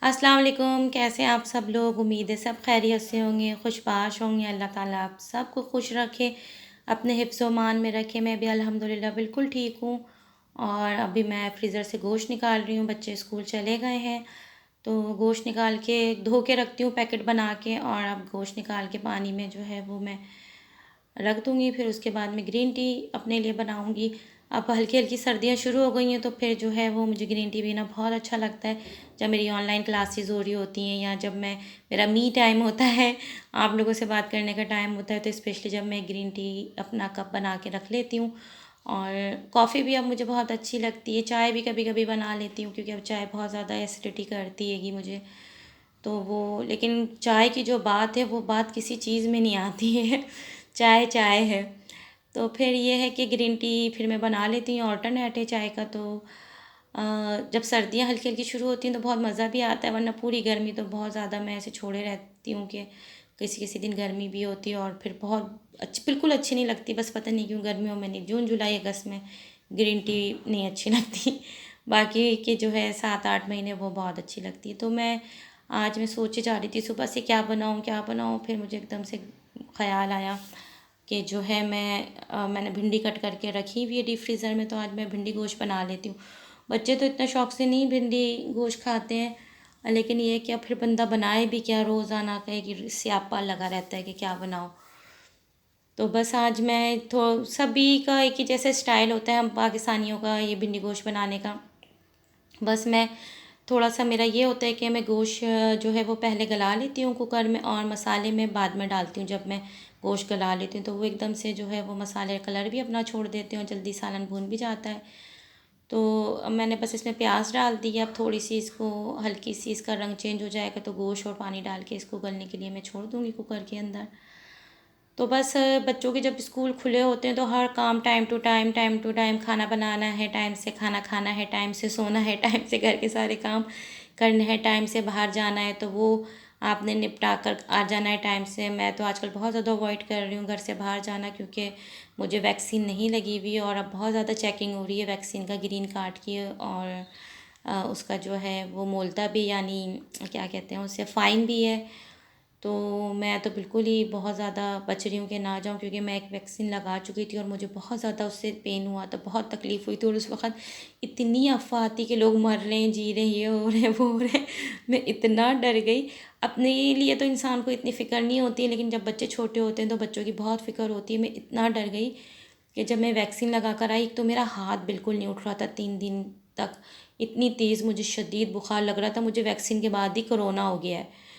अस्सलाम वालेकुम। कैसे हैं आप सब लोग? उम्मीद है सब खैरियत से होंगे, खुशबाश होंगे। अल्लाह ताला आप सबको खुश रखे, अपने हिफ्ज़ व मान में रखे। मैं भी अल्हम्दुलिल्लाह बिल्कुल ठीक हूँ। और अभी मैं फ्रीज़र से गोश्त निकाल रही हूँ, बच्चे स्कूल चले गए हैं। तो गोश्त निकाल के धो के रखती हूँ पैकेट बना के, और अब गोश्त निकाल के पानी में जो है वो मैं रख दूँगी। फिर उसके बाद में ग्रीन टी अपने लिए बनाऊँगी। अब हल्की हल्की सर्दियाँ शुरू हो गई हैं, तो फिर जो है वो मुझे ग्रीन टी पीना बहुत अच्छा लगता है। जब मेरी ऑनलाइन क्लासेस हो रही होती हैं, या जब मैं मेरा मी टाइम होता है, आप लोगों से बात करने का टाइम होता है, तो स्पेशली जब मैं ग्रीन टी अपना कप बना के रख लेती हूँ। और कॉफ़ी भी अब मुझे बहुत अच्छी लगती है। चाय भी कभी कभी बना लेती हूँ, क्योंकि अब चाय बहुत ज़्यादा एसिडिटी करती हैगी मुझे। तो वो, लेकिन चाय की जो बात है वो बात किसी चीज़ में नहीं आती है। चाय चाय है। तो फिर ये है कि ग्रीन टी फिर मैं बना लेती हूँ, ऑल्टरनेट है चाय का। तो जब सर्दियाँ हल्की हल्की शुरू होती हैं तो बहुत मज़ा भी आता है, वरना पूरी गर्मी तो बहुत ज़्यादा मैं ऐसे छोड़े रहती हूँ कि किसी किसी दिन गर्मी भी होती है, और फिर बहुत अच्छी, बिल्कुल अच्छी नहीं लगती। बस पता नहीं क्यों गर्मियों में नहीं, जून जुलाई अगस्त में ग्रीन टी नहीं अच्छी लगती। बाकी के जो है 7 8 महीने वो बहुत अच्छी लगती है। तो मैं सोचे जा रही थी सुबह से क्या बनाऊँ क्या बनाऊँ, फिर मुझे एकदम से ख़्याल आया कि जो है मैंने भिंडी कट करके रखी हुई है डीप फ्रीज़र में, तो आज मैं भिंडी गोश्त बना लेती हूँ। बच्चे तो इतना शौक से नहीं भिंडी गोश्त खाते हैं, लेकिन ये है कि अब फिर बंदा बनाए भी क्या, रोज़ाना कहे कि स्यापा लगा रहता है कि क्या बनाओ। तो बस आज मैं तो सभी का एक ही जैसे स्टाइल होता है हम पाकिस्तानियों का, ये भिंडी गोश्त बनाने का। बस मैं थोड़ा सा मेरा ये होता है कि मैं गोश्त जो है वो पहले गला लेती हूँ कुकर में, और मसाले में बाद में डालती हूँ। जब मैं गोश्त गला लेती हूँ तो वो एकदम से जो है वो मसाले कलर भी अपना छोड़ देते हैं, और जल्दी सालन भून भी जाता है। तो अब मैंने बस इसमें प्याज डाल दी है। अब थोड़ी सी इसको, हल्की सी इसका रंग चेंज हो जाएगा तो गोश्त और पानी डाल के इसको गलने के लिए मैं छोड़ दूँगी कुकर के अंदर। तो बस बच्चों के जब स्कूल खुले होते हैं तो हर काम टाइम टू टाइम, खाना बनाना है टाइम से, खाना खाना है टाइम से, सोना है टाइम से, घर के सारे काम करने हैं टाइम से, बाहर जाना है तो वो आपने निपटा कर आ जाना है टाइम से। मैं तो आजकल बहुत ज़्यादा अवॉइड कर रही हूँ घर से बाहर जाना, क्योंकि मुझे वैक्सीन नहीं लगी हुई, और अब बहुत ज़्यादा चेकिंग हो रही है वैक्सीन का, ग्रीन कार्ड की। और उसका जो है वो मोलता भी, यानी क्या कहते हैं उससे, फ़ाइन भी है। तो मैं तो बिल्कुल ही बहुत ज़्यादा बच रही हूँ कि ना जाऊँ, क्योंकि मैं एक वैक्सीन लगा चुकी थी और मुझे बहुत ज़्यादा उससे पेन हुआ था, बहुत तकलीफ़ हुई थी। और उस वक़्त इतनी अफ़वाह आती कि लोग मर रहे हैं, जी रहे हैं, ये हो रहे हैं, वो हो रहे हैं। मैं इतना डर गई। अपने लिए तो इंसान को इतनी फ़िक्र नहीं होती है, लेकिन जब बच्चे छोटे होते हैं तो बच्चों की बहुत फ़िक्र होती है। मैं इतना डर गई कि जब मैं वैक्सीन लगा कर आई तो मेरा हाथ बिल्कुल नहीं उठ रहा था 3 दिन तक। इतनी तेज़ मुझे शदीद बुखार लग रहा था, मुझे वैक्सीन के बाद ही कोरोना हो गया है।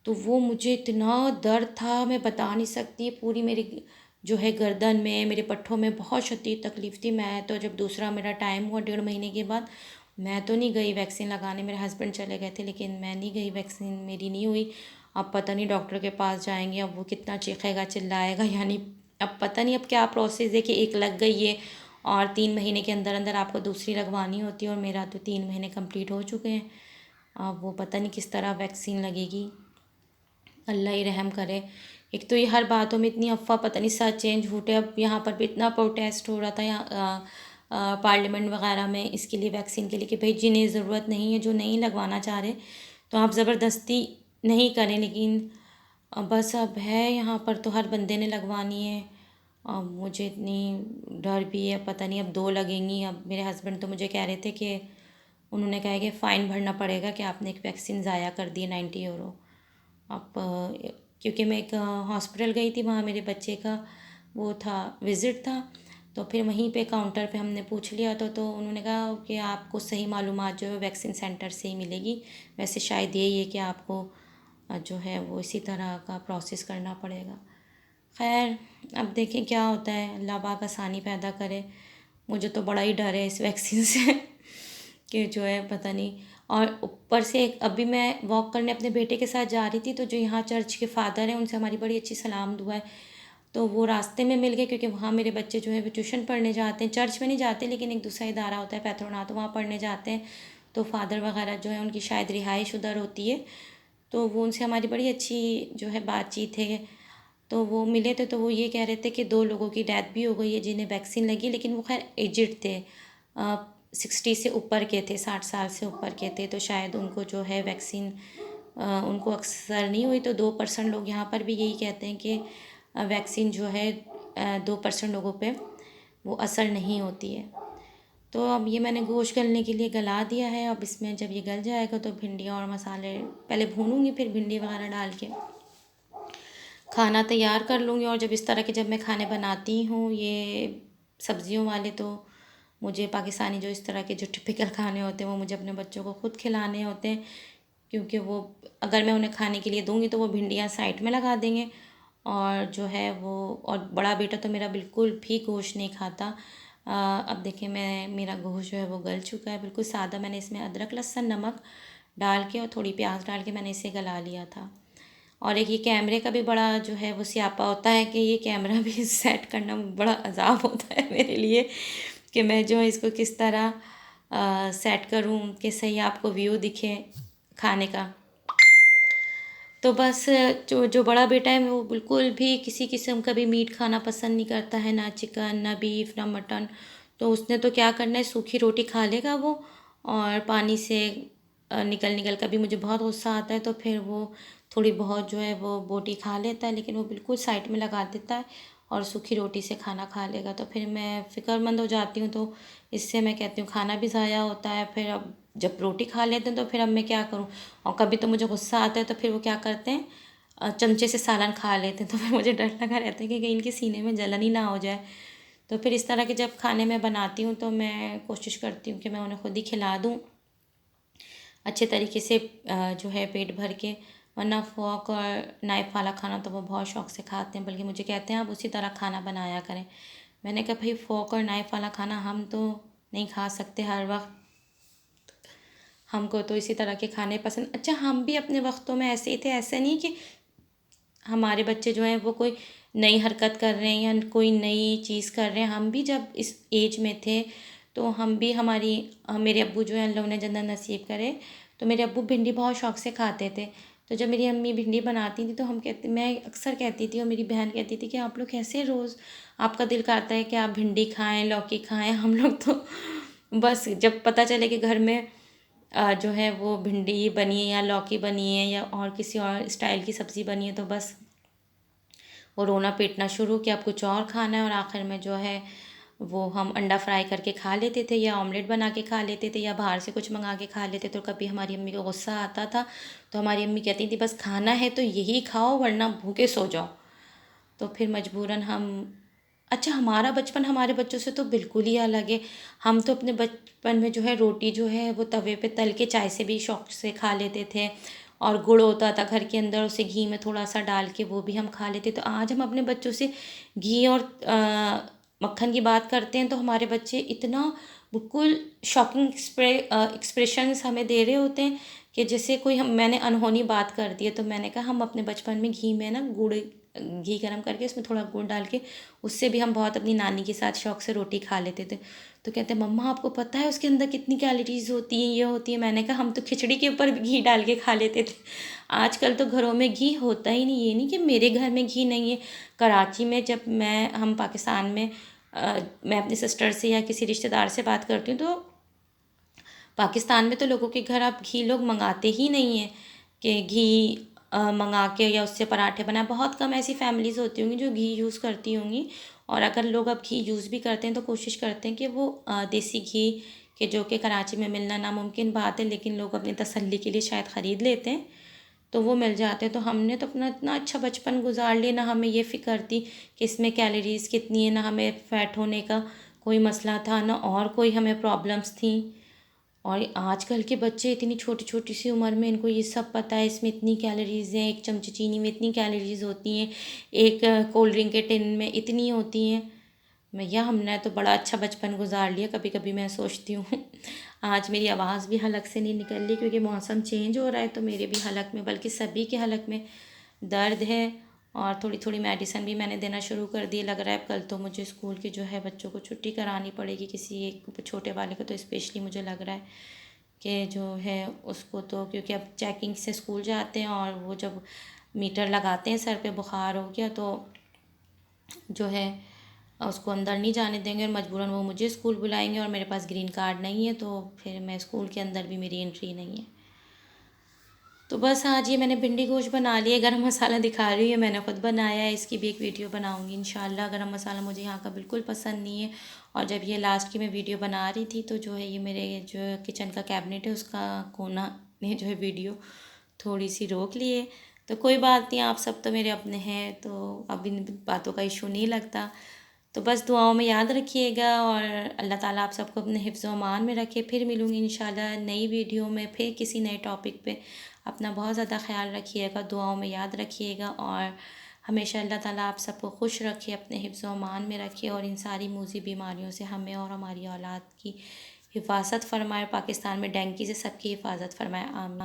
तो वो मुझे इतना दर्द था मैं बता नहीं सकती। पूरी मेरी जो है गर्दन में, मेरे पट्ठों में बहुत शदीद तकलीफ़ थी। मैं तो जब दूसरा मेरा टाइम हुआ 1.5 महीने के बाद, मैं तो नहीं गई वैक्सीन लगाने, मेरे हस्बैंड चले गए थे, लेकिन मैं नहीं गई, वैक्सीन मेरी नहीं हुई। अब पता नहीं डॉक्टर के पास जाएंगे, अब वो कितना चीखेगा चिल्लाएगा, यानी अब पता नहीं अब क्या प्रोसेस है कि एक लग गई है और 3 महीने के अंदर अंदर आपको दूसरी लगवानी होती है, और मेरा तो 3 महीने कंप्लीट हो चुके हैं। अब वो पता नहीं किस तरह वैक्सीन लगेगी, अल्लाह ही रहम करे। एक तो ये हर बातों में इतनी अफ़वाह, पता नहीं सच है झूठ है। अब यहाँ पर भी इतना प्रोटेस्ट हो रहा था यहाँ पार्लियामेंट वगैरह में इसके लिए, वैक्सीन के लिए, कि भाई जिन्हें ज़रूरत नहीं है, जो नहीं लगवाना चाह रहे, तो आप ज़बरदस्ती नहीं करें। लेकिन बस अब है यहाँ पर तो हर बंदे ने लगवानी है। अब मुझे इतनी डर भी है, पता नहीं अब 2 लगेंगी। अब मेरे हस्बैंड तो मुझे कह रहे थे कि उन्होंने कहा कि फ़ाइन भरना पड़ेगा कि आपने एक वैक्सीन ज़ाया कर दी 90 यूरो। अब क्योंकि मैं एक हॉस्पिटल गई थी, वहाँ मेरे बच्चे का वो था, विज़िट था। तो फिर वहीं पे काउंटर पे हमने पूछ लिया, तो उन्होंने कहा कि आपको सही मालूमात जो है वैक्सीन सेंटर से ही मिलेगी। वैसे शायद यही है कि आपको जो है वो इसी तरह का प्रोसेस करना पड़ेगा। खैर, अब देखें क्या होता है, अल्लाह पाक आसानी पैदा करे। मुझे तो बड़ा ही डर है इस वैक्सीन से कि जो है पता नहीं। और ऊपर से अभी मैं वॉक करने अपने बेटे के साथ जा रही थी, तो जो यहाँ चर्च के फादर हैं उनसे हमारी बड़ी अच्छी सलाम दुआ है। तो वो रास्ते में मिल गए, क्योंकि वहाँ मेरे बच्चे जो है वो ट्यूशन पढ़ने जाते हैं, चर्च में नहीं जाते, लेकिन एक दूसरा इदारा होता है पैथरोनात, वहाँ पढ़ने जाते हैं। तो फादर वगैरह जो है उनकी शायद रिहाइश उधर होती है। तो वो उनसे हमारी बड़ी अच्छी जो है बातचीत है। तो वो मिले थे, तो वो ये कह रहे थे कि 2 लोगों की डेथ भी हो गई है जिन्हें वैक्सीन लगी, लेकिन वो खैर एजिड थे, 60 से ऊपर के थे, 60 साल से ऊपर के थे, तो शायद उनको जो है वैक्सीन उनको अक्सर नहीं हुई। तो 2% लोग यहाँ पर भी यही कहते हैं कि वैक्सीन जो है 2% लोगों पे वो असर नहीं होती है। तो अब ये मैंने गोश्त गलने के लिए गला दिया है। अब इसमें जब ये गल जाएगा तो भिंडियाँ और मसाले पहले भूनूंगी, फिर भिंडी वगैरह डाल के खाना तैयार कर लूँगी। और जब इस तरह के जब मैं खाने बनाती हूँ ये सब्जियों वाले, तो मुझे पाकिस्तानी जो इस तरह के जो टिपिकल खाने होते हैं वो मुझे अपने बच्चों को खुद खिलाने होते हैं, क्योंकि वो अगर मैं उन्हें खाने के लिए दूँगी तो वो भिंडियाँ साइड में लगा देंगे। और जो है वो, और बड़ा बेटा तो मेरा बिल्कुल भी गोश्त नहीं खाता। अब देखिए मेरा गोश्त जो है वो गल चुका है, बिल्कुल सादा। मैंने इसमें अदरक लहसुन नमक डाल के और थोड़ी प्याज डाल के मैंने इसे गला लिया था। और एक ये कैमरे का भी बड़ा जो है वो स्यापा होता है कि ये कैमरा भी सेट करना बड़ा अज़ाब होता है मेरे लिए, कि मैं जो है इसको किस तरह सेट करूँ कि सही आपको व्यू दिखे खाने का। तो बस जो जो बड़ा बेटा है वो बिल्कुल भी किसी किस्म का भी मीट खाना पसंद नहीं करता है, ना चिकन ना बीफ ना मटन। तो उसने तो क्या करना है, सूखी रोटी खा लेगा वो। और पानी से निकल निकल कर भी मुझे बहुत गुस्सा आता है, तो फिर वो थोड़ी बहुत जो है वो बोटी खा लेता है, लेकिन वो बिल्कुल साइड में लगा देता है और सूखी रोटी से खाना खा लेगा। तो फिर मैं फ़िक्रमंद हो जाती हूँ, तो इससे मैं कहती हूँ खाना भी ज़ाया होता है। फिर अब जब रोटी खा लेते हैं तो फिर अब मैं क्या करूँ। और कभी तो मुझे गुस्सा आता है तो फिर वो क्या करते हैं, चमचे से सालन खा लेते हैं। तो फिर मुझे डर लगा रहता है कि कहीं इनके सीने में जलन ही ना हो जाए। तो फिर इस तरह के जब खाने मैं बनाती हूँ तो मैं कोशिश करती हूँ कि मैं उन्हें खुद ही खिला दूँ अच्छे तरीके से, जो है पेट भर के। वरना फ़ोर्क और नाइफ़ वाला खाना तो वो बहुत शौक़ से खाते हैं, बल्कि मुझे कहते हैं आप उसी तरह खाना बनाया करें। मैंने कहा भाई फ़ोर्क और नाइफ़ वाला खाना हम तो नहीं खा सकते हर वक्त, हमको तो इसी तरह के खाने पसंद। अच्छा, हम भी अपने वक्तों में ऐसे ही थे, ऐसे नहीं कि हमारे बच्चे जो हैं वो कोई नई हरकत कर रहे हैं या कोई नई चीज़ कर रहे हैं। हम भी जब इस एज में थे तो हम भी मेरे अब्बू जो हैं अल्लाह उन्हें जन्नत नसीब करे, तो मेरे अब्बू भिंडी बहुत शौक़ से खाते थे। तो जब मेरी अम्मी भिंडी बनाती थी तो मैं अक्सर कहती थी और मेरी बहन कहती थी कि आप लोग कैसे रोज़ आपका दिल करता है कि आप भिंडी खाएँ लौकी खाएँ। हम लोग तो बस जब पता चले कि घर में जो है वो भिंडी बनी है या लौकी बनी है या और किसी और स्टाइल की सब्ज़ी बनी है, तो बस वो रोना पीटना शुरू कि अब कुछ और खाना है। और आखिर में जो है वो हम अंडा फ्राई करके खा लेते थे या ऑमलेट बना के खा लेते थे या बाहर से कुछ मंगा के खा लेते। तो कभी हमारी अम्मी को गुस्सा आता था तो हमारी अम्मी कहती थी बस खाना है तो यही खाओ वरना भूखे सो जाओ। तो फिर मजबूरन हम, अच्छा हमारा बचपन हमारे बच्चों से तो बिल्कुल ही अलग है। हम तो अपने बचपन में जो है रोटी जो है वो तवे पे तल के चाय से भी शौक से खा लेते थे। और गुड़ होता था घर के अंदर, उसे घी में थोड़ा सा डाल के वो भी हम खा लेते। तो आज हम अपने बच्चों से घी और मक्खन की बात करते हैं तो हमारे बच्चे इतना बिल्कुल शॉकिंग एक्सप्रेशंस हमें दे रहे होते हैं कि जैसे कोई मैंने अनहोनी बात कर दी है। तो मैंने कहा हम अपने बचपन में घी में ना गुड़, घी गरम करके उसमें थोड़ा गुड़ डाल के उससे भी हम बहुत अपनी नानी के साथ शौक से रोटी खा लेते थे। तो कहते हैं मम्मा आपको पता है उसके अंदर कितनी कैलोरीज होती हैं, ये होती है। मैंने कहा हम तो खिचड़ी के ऊपर भी घी डाल के खा लेते थे। आजकल तो घरों में घी होता ही नहीं। ये नहीं कि मेरे घर में घी नहीं है। कराची में जब हम पाकिस्तान में मैं अपनी सिस्टर से या किसी रिश्तेदार से बात करती हूँ तो पाकिस्तान में तो लोगों के घर आप घी लोग मंगाते ही नहीं हैं कि घी मंगा के या उससे पराठे बनाए। बहुत कम ऐसी फैमिलीज़ होती होंगी जो घी यूज़ करती होंगी। और अगर लोग अब घी यूज़ भी करते हैं तो कोशिश करते हैं कि वो देसी घी के, जो कि कराची में मिलना नामुमकिन बात है, लेकिन लोग अपनी तसल्ली के लिए शायद ख़रीद लेते हैं तो वो मिल जाते हैं। तो हमने तो अपना इतना अच्छा बचपन गुजार लिया, ना हमें ये फ़िक्र थी कि इसमें कैलोरीज़ कितनी है, ना हमें फ़ैट होने का कोई मसला था, ना और कोई हमें प्रॉब्लम्स थी। और आजकल के बच्चे इतनी छोटी छोटी सी उम्र में इनको ये सब पता है इसमें इतनी कैलोरीज़ हैं, एक चमचे चीनी में इतनी कैलोरीज़ होती हैं, एक कोल्ड ड्रिंक के टिन में इतनी होती हैं। भैया हमने तो बड़ा अच्छा बचपन गुजार लिया। कभी कभी मैं सोचती हूँ आज मेरी आवाज़ भी हलक से नहीं निकल रही क्योंकि मौसम चेंज हो रहा है, तो मेरे भी हलक में, बल्कि सभी के हलक में दर्द है। और थोड़ी थोड़ी मेडिसिन भी मैंने देना शुरू कर दी। लग रहा है कल तो मुझे स्कूल की जो है बच्चों को छुट्टी करानी पड़ेगी, किसी एक छोटे वाले को तो स्पेशली मुझे लग रहा है कि जो है उसको तो, क्योंकि अब चेकिंग से स्कूल जाते हैं और वो जब मीटर लगाते हैं सर पे बुखार हो गया तो जो है उसको अंदर नहीं जाने देंगे और मजबूरन वो मुझे स्कूल बुलाएंगे और मेरे पास ग्रीन कार्ड नहीं है, तो फिर मैं स्कूल के अंदर भी मेरी एंट्री नहीं है। तो बस आज ये मैंने भिंडी गोश्त बना लिया। गरम मसाला दिखा रही हूँ, मैंने ख़ुद बनाया है, इसकी भी एक वीडियो बनाऊँगी इंशाल्लाह। गरम मसाला मुझे यहाँ का बिल्कुल पसंद नहीं है। और जब ये लास्ट की मैं वीडियो बना रही थी, तो जो है ये मेरे जो किचन का कैबिनेट है उसका कोना ने जो है वीडियो थोड़ी सी रोक लिए। तो कोई बात नहीं, आप सब तो मेरे अपने हैं, तो अब इन बातों का इशू नहीं लगता। तो बस दुआओं में याद रखिएगा और अल्लाह ताला आप सबको अपने हिफ्ज़ व अमान में रखे। फिर मिलूँगी इंशाल्लाह नई वीडियो में, फिर किसी नए टॉपिक पे। अपना बहुत ज़्यादा ख्याल रखिएगा, दुआओं में याद रखिएगा और हमेशा अल्लाह ताला आप सबको खुश रखे, अपने हिफ्ज़ व अमान में रखे और इन सारी मूज़ी बीमारियों से हमें और हमारी औलाद की हिफाजत फ़रमाए। पाकिस्तान में डेंगू से सबकी हिफाजत फ़रमाए। आमीन।